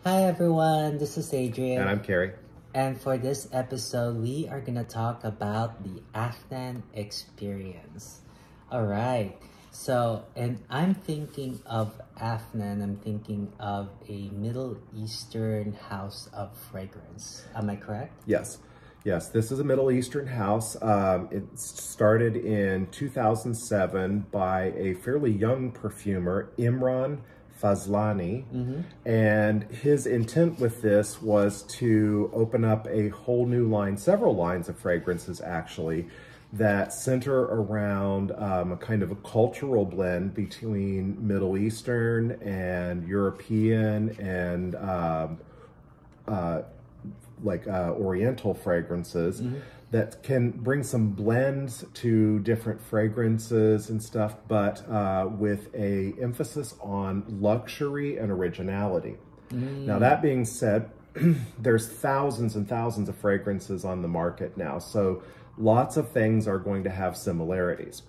Hi everyone, this is Adrian. And I'm Carrie. And for this episode, we are going to talk about the Afnan Experience. Alright, so, and I'm thinking of Afnan, I'm thinking of a Middle Eastern house of fragrance. Am I correct? Yes. Yes, this is a Middle Eastern house. It started in 2007 by a fairly young perfumer, Imran Fazlani, and his intent with this was to open up a whole new line, several lines of fragrances actually, that center around a kind of a cultural blend between Middle Eastern and European and Oriental fragrances that can bring some blends to different fragrances and stuff, but with a emphasis on luxury and originality. Now, that being said, there's thousands and thousands of fragrances on the market now, so lots of things are going to have similarities.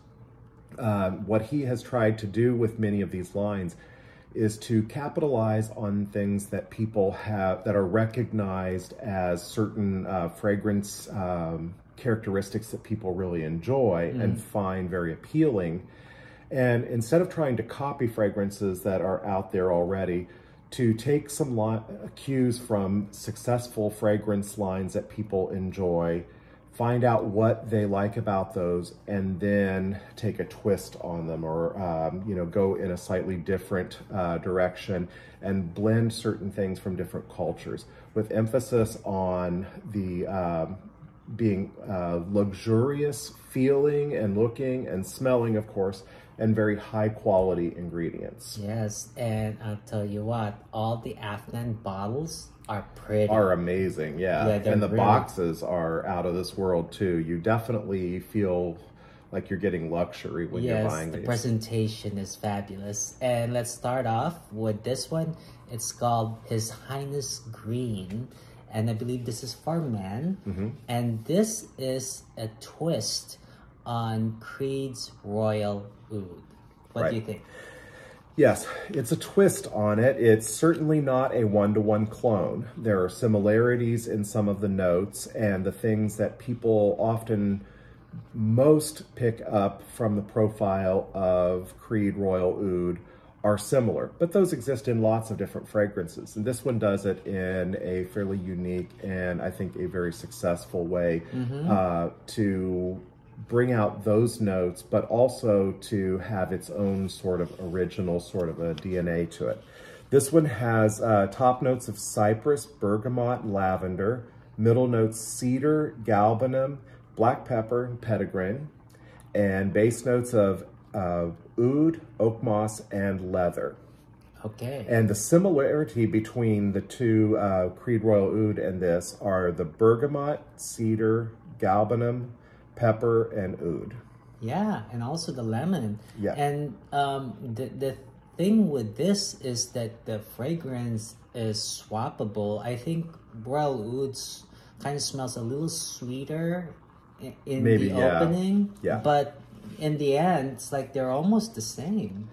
What he has tried to do with many of these lines is to capitalize on things that people have that are recognized as certain fragrance characteristics that people really enjoy and find very appealing. And instead of trying to copy fragrances that are out there already, to take some cues from successful fragrance lines that people enjoy, find out what they like about those, and then take a twist on them, or go in a slightly different direction and blend certain things from different cultures, with emphasis on the being luxurious feeling and looking and smelling, of course, and very high quality ingredients. Yes, and I'll tell you what, all the Afnan bottles are pretty. Are amazing, yeah. And the boxes are out of this world too. You definitely feel like you're getting luxury when you're buying these. Yes, the presentation is fabulous. And let's start off with this one. It's called His Highness Green, and I believe this is for men. And this is a twist on Creed's Royal Oud. What do you think? Yes, it's a twist on it. It's certainly not a one-to-one clone. There are similarities in some of the notes, and the things that people often most pick up from the profile of Creed Royal Oud are similar, but those exist in lots of different fragrances. And this one does it in a fairly unique and I think a very successful way to bring out those notes, but also to have its own sort of original sort of a DNA to it. This one has top notes of cypress, bergamot, lavender, middle notes cedar, galbanum, black pepper, and petitgrain, and base notes of oud, oak moss, and leather. Okay. And the similarity between the two Creed Royal Oud and this are the bergamot, cedar, galbanum, pepper, and oud. Yeah, and also the lemon. Yeah. And the thing with this is that the fragrance is swappable. I think Royal Oud's kind of smells a little sweeter in the opening. Yeah. But in the end, it's like they're almost the same.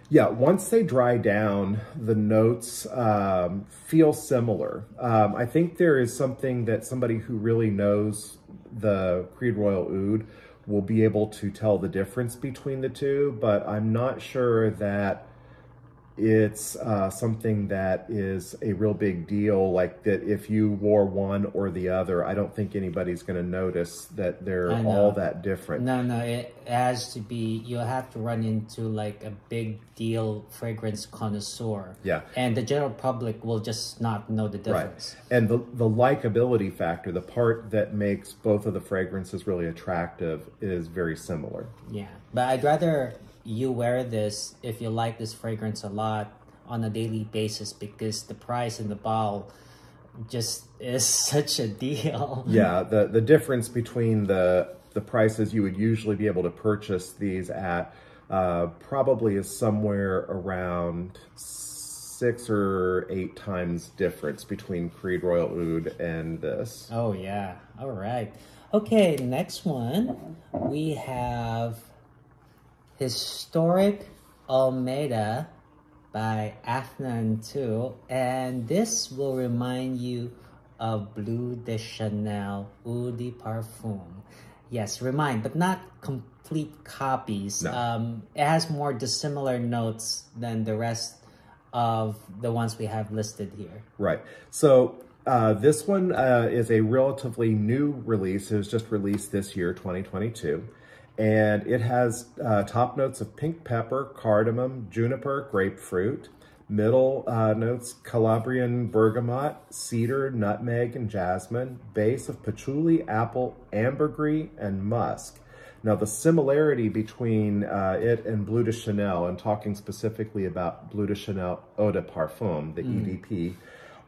Yeah, once they dry down, the notes feel similar. I think there is something that somebody who really knows the Creed Royal Oud will be able to tell the difference between the two, but I'm not sure that it's something that is a real big deal, like that if you wore one or the other, I don't think anybody's going to notice that they're all that different. No, it has to be, you'll have to run into like a big deal fragrance connoisseur. Yeah. And the general public will just not know the difference. Right. And the likability factor, the part that makes both of the fragrances really attractive, is very similar. Yeah, but I'd rather you wear this if you like this fragrance a lot on a daily basis, because the price in the bottle just is such a deal. Yeah, the difference between the prices you would usually be able to purchase these at probably is somewhere around 6 or 8 times difference between Creed Royal Oud and this. Oh yeah, all right. Okay, next one we have Historic Olmeda by Afnan too. And this will remind you of Blue de Chanel Eau de Parfum. Yes, remind, but not complete copies. No. It has more dissimilar notes than the rest of the ones we have listed here. Right. So this one is a relatively new release. It was just released this year, 2022. And it has top notes of pink pepper, cardamom, juniper, grapefruit. Middle notes, Calabrian bergamot, cedar, nutmeg, and jasmine. Base of patchouli, apple, ambergris, and musk. Now, the similarity between it and Bleu de Chanel, and talking specifically about Bleu de Chanel Eau de Parfum, the EDP,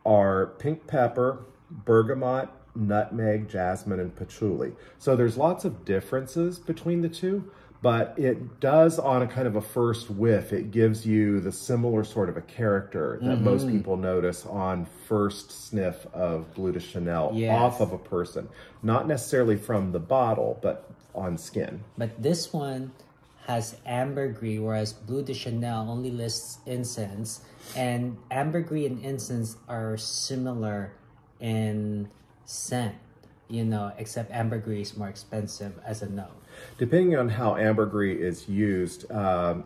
are pink pepper, bergamot, nutmeg, jasmine, and patchouli. So there's lots of differences between the two, but it does, on a kind of a first whiff, it gives you the similar sort of a character that most people notice on first sniff of Bleu de Chanel off of a person. Not necessarily from the bottle, but on skin. But this one has ambergris, whereas Bleu de Chanel only lists incense. And ambergris and incense are similar in scent, you know, except ambergris is more expensive as a note. Depending on how ambergris is used,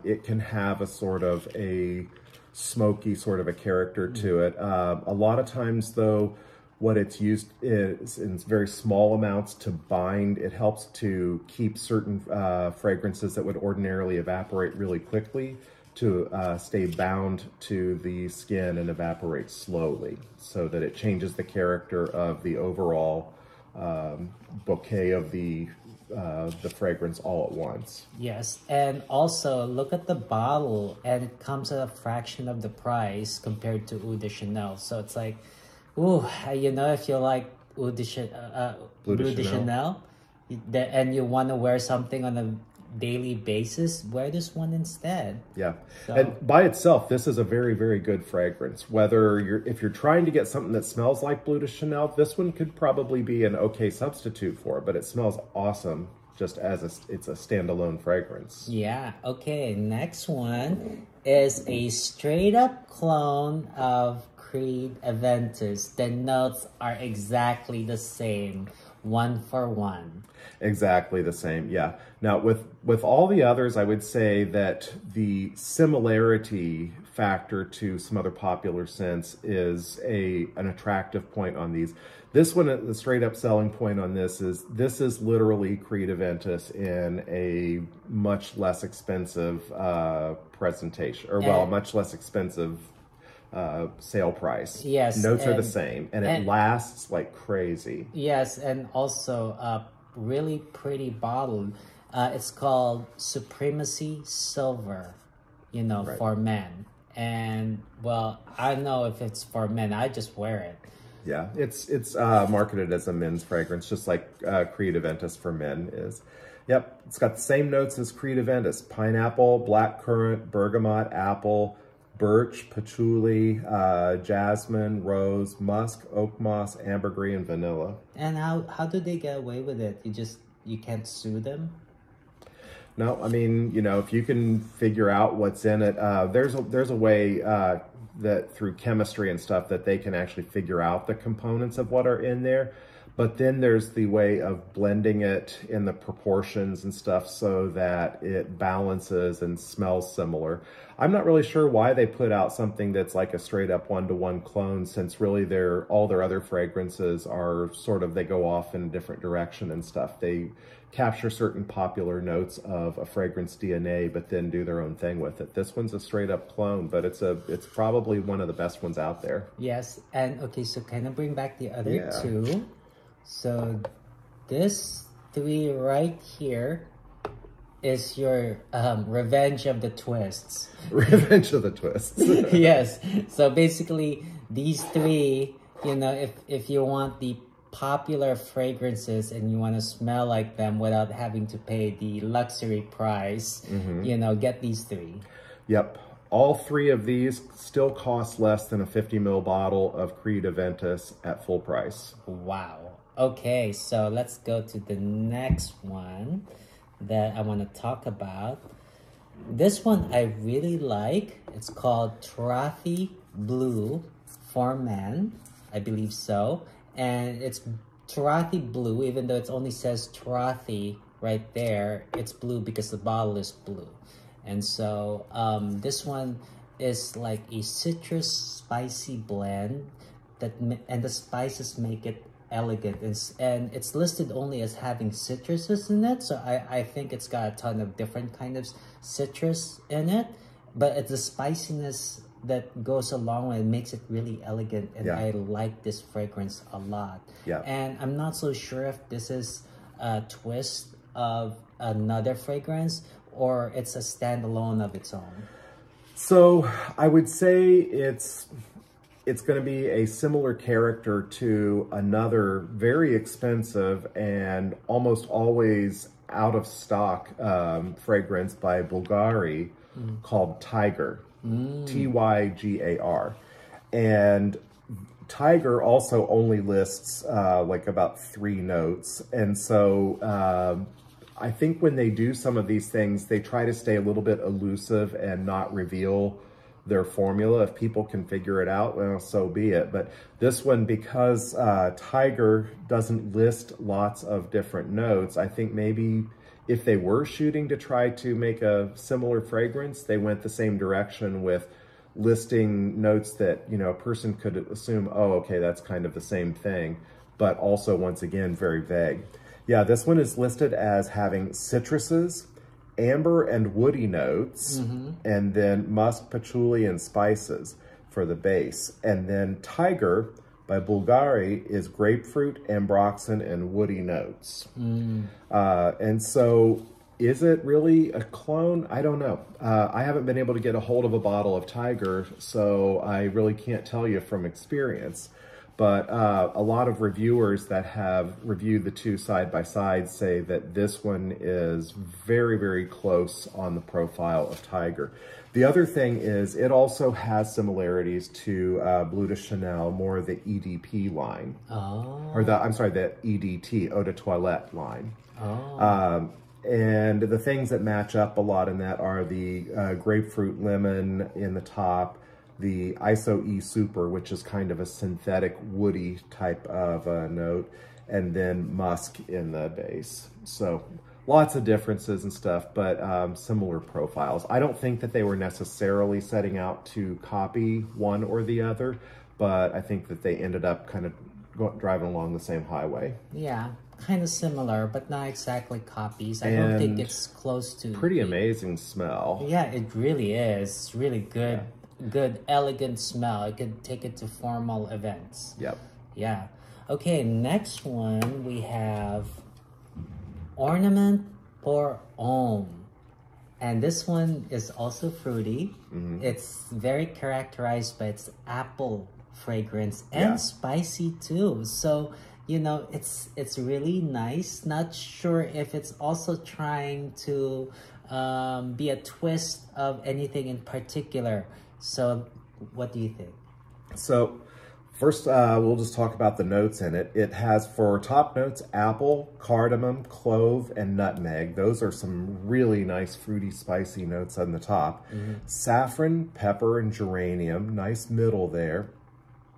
it can have a sort of a smoky sort of a character to it. A lot of times, though, what it's used is in very small amounts to bind. It helps to keep certain fragrances that would ordinarily evaporate really quickly to stay bound to the skin and evaporate slowly, so that it changes the character of the overall bouquet of the fragrance all at once. Yes, and also look at the bottle, and it comes at a fraction of the price compared to Eau de Chanel. So it's like, ooh, you know, if you like Bleu de Chanel, and you want to wear something on a daily basis, wear this one instead. Yeah. So, and by itself, this is a very, very good fragrance. Whether if you're trying to get something that smells like Bleu de Chanel, this one could probably be an okay substitute for it, but it smells awesome just as it's a standalone fragrance. yeah. Okay, next one is a straight up clone of Creed Aventus. The notes are exactly the same, one for one. Exactly the same, yeah. Now, with all the others, I would say that the similarity factor to some other popular scents is an attractive point on these. This one, the straight up selling point on this is literally Creed Aventus in a much less expensive presentation, or well, a much less expensive sale price. Yes. Notes are the same, and it lasts like crazy. Yes, and also really pretty bottle. It's called Supremacy Silver, you know, for men. And, well, I don't know if it's for men. I just wear it. Yeah, it's marketed as a men's fragrance, just like Creed Aventus for men is. Yep, it's got the same notes as Creed Aventus. Pineapple, blackcurrant, bergamot, apple, birch, patchouli, jasmine, rose, musk, oak moss, ambergris, and vanilla. And how do they get away with it? You can't sue them? No, I mean, you know, if you can figure out what's in it, there's a way that through chemistry and stuff that they can actually figure out the components of what are in there. But then there's the way of blending it in the proportions and stuff so that it balances and smells similar. I'm not really sure why they put out something that's like a straight up one-to-one clone, since really all their other fragrances are sort of, they go off in a different direction and stuff. They capture certain popular notes of a fragrance DNA, but then do their own thing with it. This one's a straight up clone, but it's probably one of the best ones out there. Yes, and okay, so kind of bring back the other two. So this three right here is your Revenge of the Twists. Revenge of the Twists. Yes. So basically, these three, you know, if you want the popular fragrances and you want to smell like them without having to pay the luxury price, you know, get these three. Yep. All three of these still cost less than a 50 ml bottle of Creed Aventus at full price. Wow. Okay, so let's go to the next one that I want to talk about. This one I really like. It's called Turathi Blue for men. I believe so. And it's Turathi Blue, even though it only says Turathi right there. It's blue because the bottle is blue. And so this one is like a citrus spicy blend and the spices make it elegant, and it's listed only as having citruses in it, so I think it's got a ton of different kind of citrus in it, but it's the spiciness that goes along with it makes it really elegant, and I like this fragrance a lot. And I'm not so sure if this is a twist of another fragrance or it's a standalone of its own. So I would say it's going to be a similar character to another very expensive and almost always out of stock fragrance by Bulgari called Tiger, Tygar. And Tiger also only lists like about 3 notes. And so I think when they do some of these things, they try to stay a little bit elusive and not reveal their formula. If people can figure it out, well, so be it. But this one, because Tiger doesn't list lots of different notes, I think maybe if they were shooting to try to make a similar fragrance, they went the same direction with listing notes that, you know, a person could assume, oh, okay, that's kind of the same thing, but also, once again, very vague. Yeah, this one is listed as having citruses, amber and woody notes, and then musk, patchouli, and spices for the base. And then Tiger by Bulgari is grapefruit, ambroxan, and woody notes. And so is it really a clone? I don't know. I haven't been able to get a hold of a bottle of Tiger, so I really can't tell you from experience. But a lot of reviewers that have reviewed the two side by side say that this one is very, very close on the profile of Tiger. The other thing is it also has similarities to Bleu de Chanel, more the EDP line. Or the EDT, Eau de Toilette line. And the things that match up a lot in that are the grapefruit lemon in the top, the ISO E Super, which is kind of a synthetic woody type of note, and then musk in the base. So lots of differences and stuff, but similar profiles. I don't think that they were necessarily setting out to copy one or the other, but I think that they ended up kind of driving along the same highway. Yeah, kind of similar, but not exactly copies. I don't think it's close to... Pretty amazing smell. Yeah, it really is. It's really good. Yeah. Good, elegant smell. I could take it to formal events. Yep. Yeah. Okay, next one we have Ornament for Homme. And this one is also fruity. It's very characterized by its apple fragrance and spicy too. So, you know, it's really nice. Not sure if it's also trying to be a twist of anything in particular. So, what do you think? So, first, we'll just talk about the notes in it. It has, for top notes, apple, cardamom, clove, and nutmeg. Those are some really nice fruity, spicy notes on the top. Saffron, pepper, and geranium. Nice middle there.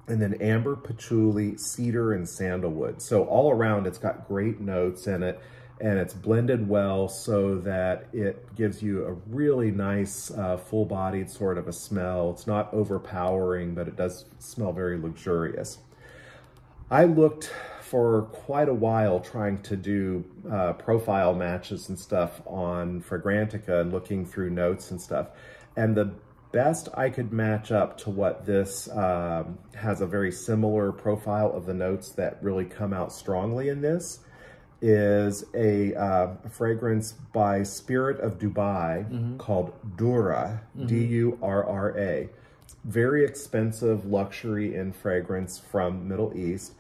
And then amber, patchouli, cedar, and sandalwood. So all around, it's got great notes in it. And it's blended well so that it gives you a really nice full-bodied sort of a smell. It's not overpowering, but it does smell very luxurious. I looked for quite a while trying to do profile matches and stuff on Fragrantica and looking through notes and stuff. And the best I could match up to what this has a very similar profile of the notes that really come out strongly in this is a fragrance by Spirit of Dubai called Dura, D-U-R-R-A. Very expensive luxury in fragrance from Middle East.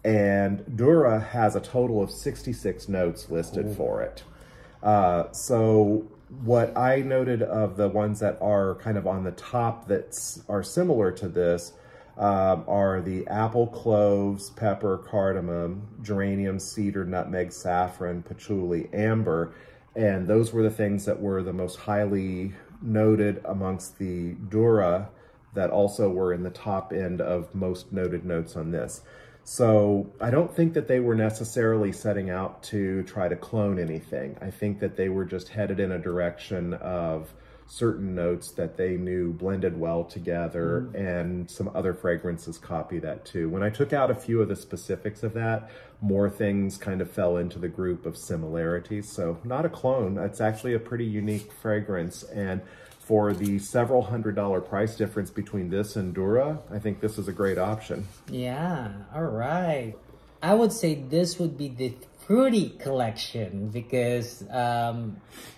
And Dura has a total of 66 notes listed for it. So what I noted of the ones that are kind of on the top that are similar to this are the apple, cloves, pepper, cardamom, geranium, cedar, nutmeg, saffron, patchouli, amber, And those were the things that were the most highly noted amongst the Dura that also were in the top end of most noted notes on this. So I don't think that they were necessarily setting out to try to clone anything. I think that they were just headed in a direction of certain notes that they knew blended well together, and some other fragrances copy that too. When I took out a few of the specifics of that, more things kind of fell into the group of similarities. So not a clone, it's actually a pretty unique fragrance. And for the several $100 price difference between this and Dura, I think this is a great option. Yeah, all right. I would say this would be the fruity collection because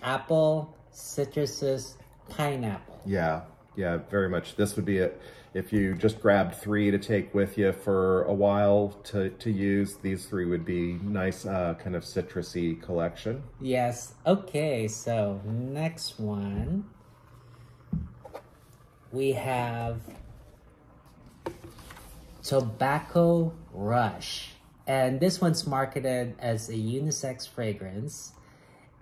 apple, citruses, pineapple. Yeah, very much. This would be it. If you just grabbed 3 to take with you for a while to use, these 3 would be nice kind of citrusy collection. Yes. Okay, so next one. We have Tobacco Rush. And this one's marketed as a unisex fragrance.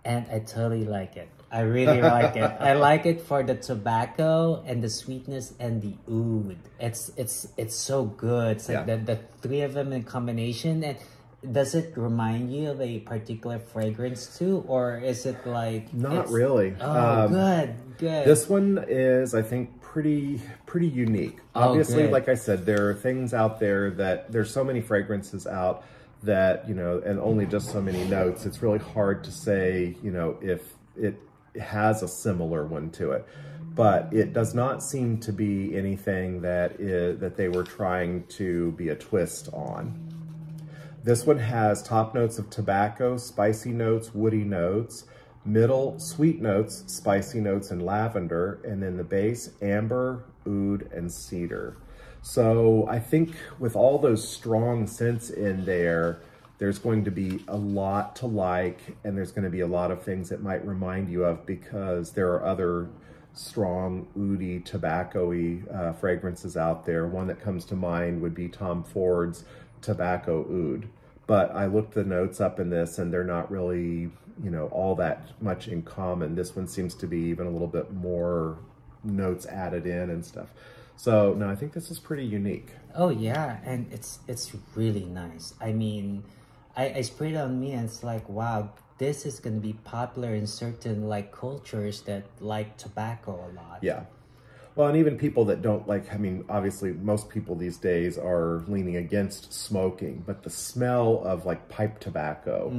And I totally like it. I really like it. I like it for the tobacco and the sweetness and the oud. It's so good. It's like the 3 of them in combination. And does it remind you of a particular fragrance too? Or is it like... Not really. Oh, good. This one is, I think, pretty unique. Obviously, like I said, there are things out there that there's so many fragrances out that, you know, and only just so many notes. It's really hard to say, you know, if it has a similar one to it. But it does not seem to be anything that they were trying to be a twist on. This one has top notes of tobacco, spicy notes, woody notes, middle, sweet notes, spicy notes, and lavender, and then the base, amber, oud, and cedar. So I think with all those strong scents in there, there's going to be a lot to like, and there's going to be a lot of things that might remind you of, because there are other strong, oudy, tobacco-y fragrances out there. One that comes to mind would be Tom Ford's Tobacco Oud. But I looked the notes up in this, and they're not really, you know, all that much in common. This one seems to be even a little bit more notes added in and stuff. So no, I think this is pretty unique. Oh yeah, and it's really nice. I mean, I sprayed it on me, and it's like, wow, this is going to be popular in certain like cultures that like tobacco a lot. Yeah. Well, and even people that don't like, I mean, obviously most people these days are leaning against smoking, but the smell of like pipe tobacco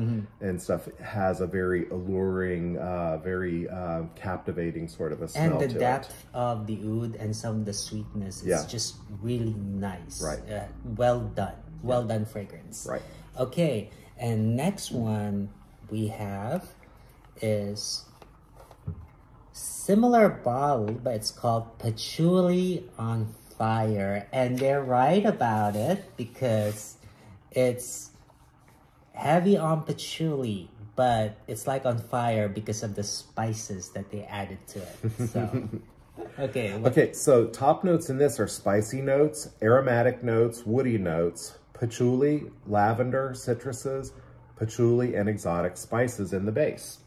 and stuff has a very alluring, very captivating sort of a smell to it. And the depth of the oud and some of the sweetness is just really nice. Right. Well done. Well done fragrance. Right. Okay, and next one we have is similar bottle, but it's called Patchouli on Fire. And they're right about it because it's heavy on patchouli, but it's like on fire because of the spices that they added to it. So, okay, so top notes in this are spicy notes, aromatic notes, woody notes, patchouli, lavender, citruses, patchouli, and exotic spices in the base.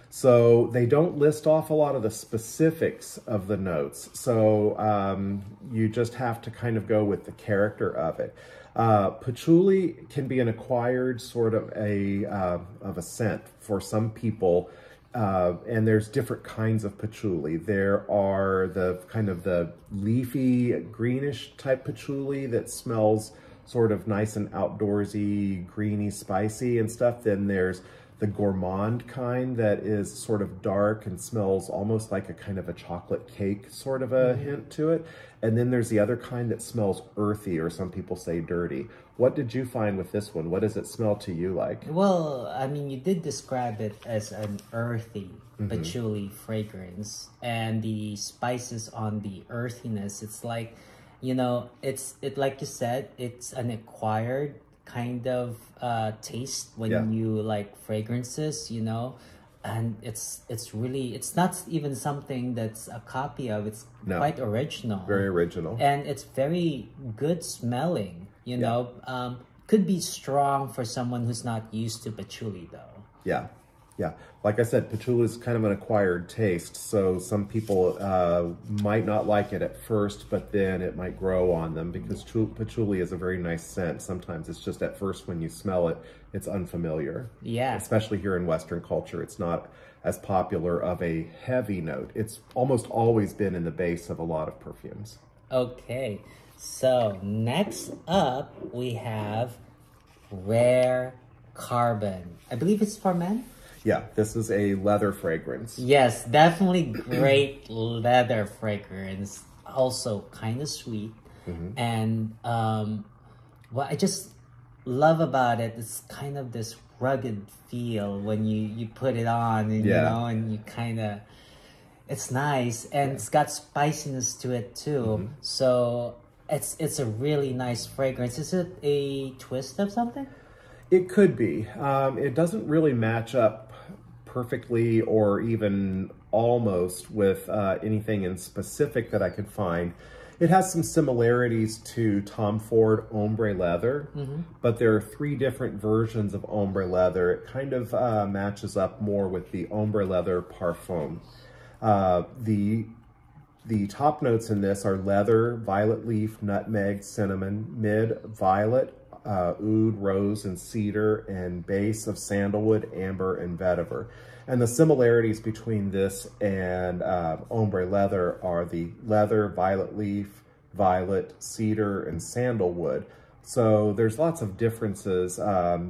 So they don't list off a lot of the specifics of the notes. So you just have to kind of go with the character of it. Patchouli can be an acquired sort of a scent for some people. And there's different kinds of patchouli. There are the kind of the leafy greenish type patchouli that smells sort of nice and outdoorsy, greeny, spicy and stuff. Then there's the gourmand kind that is sort of dark and smells almost like a kind of a chocolate cake sort of a hint to it. And then there's the other kind that smells earthy, or some people say dirty. What did you find with this one? What does it smell to you like? Well, I mean, you did describe it as an earthy patchouli fragrance, and the spices on the earthiness, it's like, you know, it like you said, it's an acquired kind of taste when you like fragrances, you know, and it's really, it's not even something that's a copy of. It's quite original, very original, and it's very good smelling, you know. Could be strong for someone who's not used to patchouli though. Yeah, like I said, patchouli is kind of an acquired taste, so some people might not like it at first, but then it might grow on them because patchouli is a very nice scent. Sometimes it's just at first when you smell it, it's unfamiliar. Yeah. Especially here in Western culture, it's not as popular of a heavy note. It's almost always been in the base of a lot of perfumes. Okay, so next up we have Rare Carbon. I believe it's for men? Yeah, this is a leather fragrance. Yes, definitely great leather fragrance. Also kind of sweet. And what I just love about it is kind of this rugged feel when you put it on, and you know, and you kind of, it's nice, and it's got spiciness to it too. So it's a really nice fragrance. Is it a twist of something? It could be. It doesn't really match up perfectly or even almost with anything in specific that I could find. It has some similarities to Tom Ford ombre leather, but there are 3 different versions of ombre leather. It kind of matches up more with the ombre leather parfum. The top notes in this are leather, violet leaf, nutmeg, cinnamon, mid, violet, oud, rose, and cedar, and base of sandalwood, amber, and vetiver. And the similarities between this and ombre leather are the leather, violet leaf, violet, cedar, and sandalwood. So there's lots of differences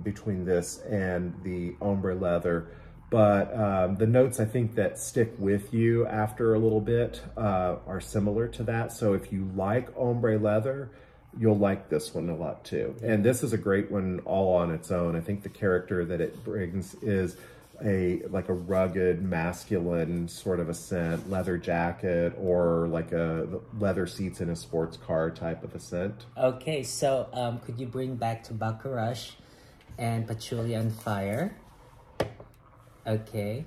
between this and the ombre leather. But the notes I think that stick with you after a little bit are similar to that. So if you like ombre leather, you'll like this one a lot too. And this is a great one all on its own. I think the character that it brings is like a rugged, masculine sort of a scent, leather jacket, or like a leather seats in a sports car type of a scent. Okay, so could you bring back Tobacco Rush and Patchouli on Fire? Okay,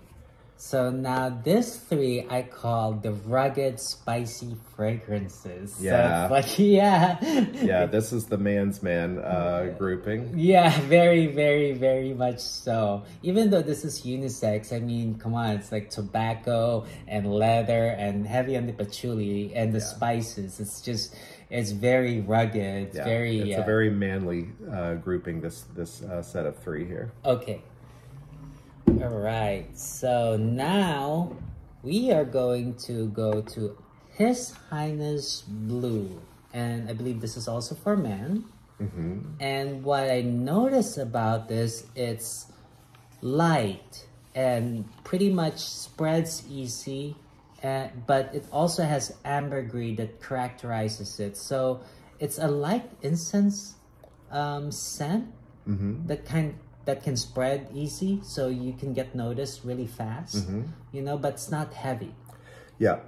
so now this 3 I call the rugged, spicy fragrances. Yeah. So it's like, yeah, this is the man's man grouping. Yeah, very, very, very much so. Even though this is unisex, I mean, come on, it's like tobacco and leather and heavy on the patchouli and the spices. It's just, it's very rugged. It's very. It's a very manly grouping. This set of 3 here. Okay. All right. So now we are going to go to His Highness Blue, and I believe this is also for men. And what I notice about this, it's light and pretty much spreads easy, but it also has ambergris that characterizes it. So it's a light incense scent that can spread easy, so you can get noticed really fast, you know, but it's not heavy. Yeah.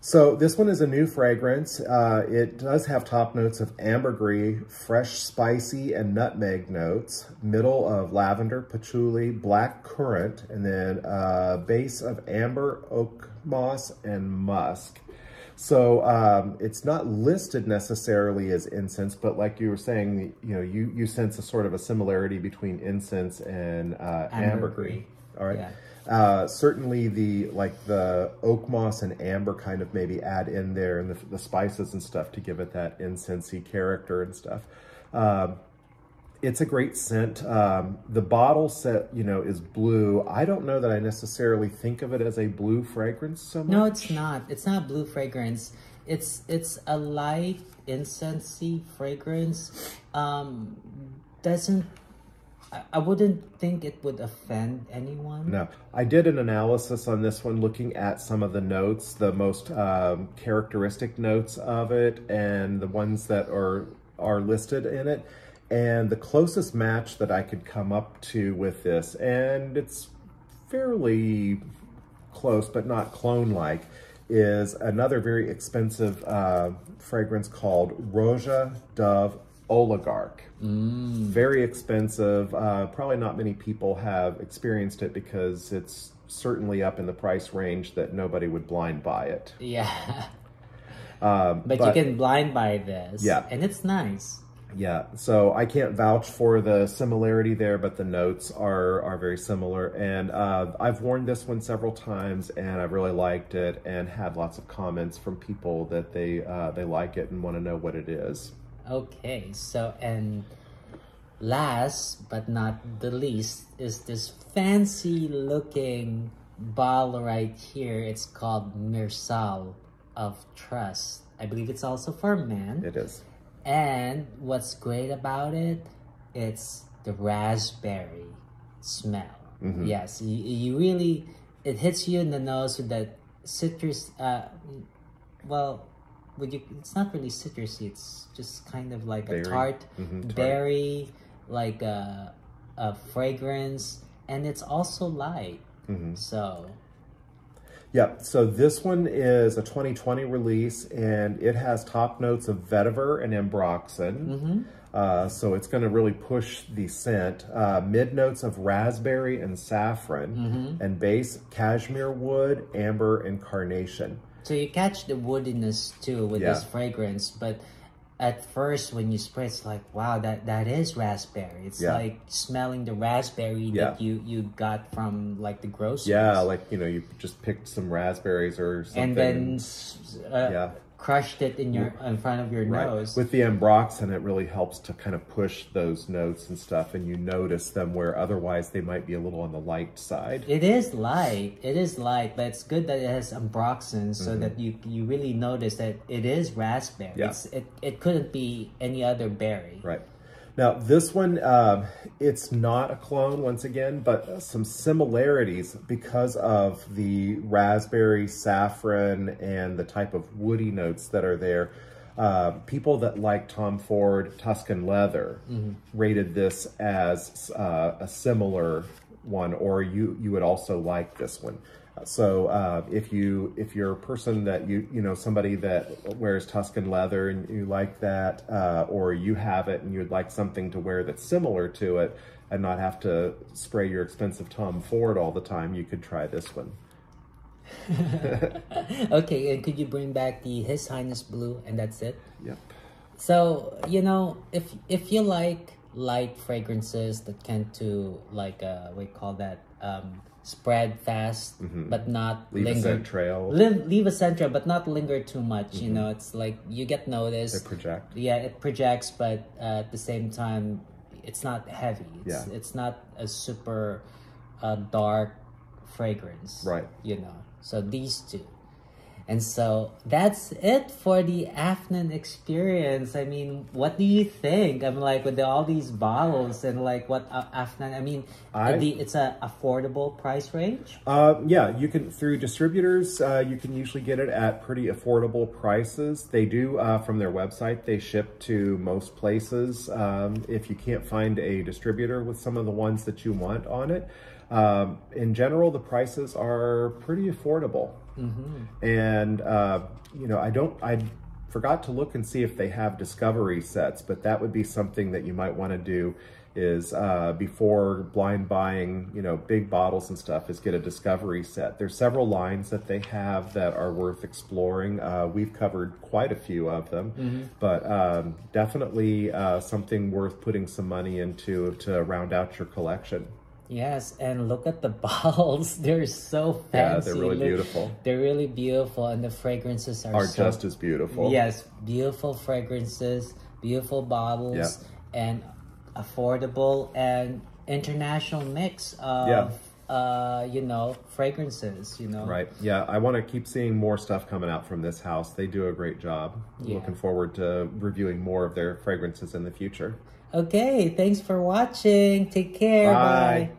So this one is a new fragrance. It does have top notes of ambergris, fresh, spicy, and nutmeg notes, middle of lavender, patchouli, black currant, and then a base of amber, oak moss, and musk. So it's not listed necessarily as incense, but like you were saying, you know, you sense a sort of a similarity between incense and ambergris. All right. Yeah. Certainly the oak moss and amber kind of maybe add in there, and the spices and stuff to give it that incensey character and stuff. It's a great scent. The bottle set, you know, is blue. I don't know that I necessarily think of it as a blue fragrance so much. No, it's not. It's not blue fragrance. It's a light incensey fragrance. I wouldn't think it would offend anyone. No. I did an analysis on this one looking at some of the notes, the most characteristic notes of it, and the ones that are listed in it. And the closest match that I could come up to with this, and it's fairly close but not clone-like, is another very expensive fragrance called Roja Dove Oligarch. Very expensive. Probably not many people have experienced it because it's certainly up in the price range that nobody would blind buy it. Yeah. But you can blind buy this. Yeah. And it's nice. Yeah, so I can't vouch for the similarity there, but the notes are very similar. And I've worn this one several times, and I've really liked it, and had lots of comments from people that they like it and want to know what it is. Okay, so and last but not the least is this fancy looking bottle right here. It's called Mirsaal of Trust. I believe it's also for men. It is. And what's great about it, it's the raspberry smell. Yes, you really, it hits you in the nose with that citrus, well, it's not really citrusy, it's just kind of like berry. A tart, Tart. berry, like a fragrance, and it's also light. So yeah, so this one is a 2020 release, and it has top notes of vetiver and ambroxan. So it's going to really push the scent. Mid notes of raspberry and saffron, and base cashmere wood, amber, and carnation. So you catch the woodiness too with this fragrance, but at first when you spray, it's like, wow, that is raspberry. It's like smelling the raspberry that you got from like the grocery. Yeah, like, you know, you just picked some raspberries or something. And then crushed it in front of your nose. With the ambroxan, it really helps to kind of push those notes and stuff, and you notice them where otherwise they might be a little on the light side. It is light, but it's good that it has ambroxan, so that you really notice that it is raspberry. Yeah. It couldn't be any other berry. Right. Now, this one, it's not a clone, once again, but some similarities because of the raspberry, saffron, and the type of woody notes that are there. People that like Tom Ford Tuscan Leather rated this as a similar one, or you would also like this one. So if you're a person that you know somebody that wears Tuscan leather and you like that, or you have it and you'd like something to wear that's similar to it and not have to spray your expensive Tom Ford all the time, you could try this one. Okay, and could you bring back His Highness Blue, and that's it? Yep. So, you know, if you like light fragrances that tend to like what do you call that, spread fast but not leave linger. a scent trail. Leave a scent trail but not linger too much. You know, it's like you get noticed. They project. Yeah, it projects, but at the same time it's not heavy. It's not a super dark fragrance. Right. You know. So these two. And so that's it for the Afnan Experience. I mean, what do you think? I'm like, with all these bottles and like what Afnan, I mean, it's a affordable price range? Yeah, you can, through distributors, you can usually get it at pretty affordable prices. They do, from their website, they ship to most places. If you can't find a distributor with some of the ones that you want on it, in general, the prices are pretty affordable. And, you know, I forgot to look and see if they have discovery sets, but that would be something that you might want to do is, before blind buying, you know, big bottles and stuff, is get a discovery set. There's several lines that they have that are worth exploring. We've covered quite a few of them, but definitely something worth putting some money into to round out your collection. Yes, and look at the bottles. They're so fancy. Yeah, they're really beautiful. They're really beautiful, and the fragrances are just as beautiful. Yes, beautiful fragrances, beautiful bottles, and affordable and international mix of you know, fragrances, you know. Right. Yeah, I want to keep seeing more stuff coming out from this house. They do a great job. Looking forward to reviewing more of their fragrances in the future. Okay, thanks for watching. Take care. Bye.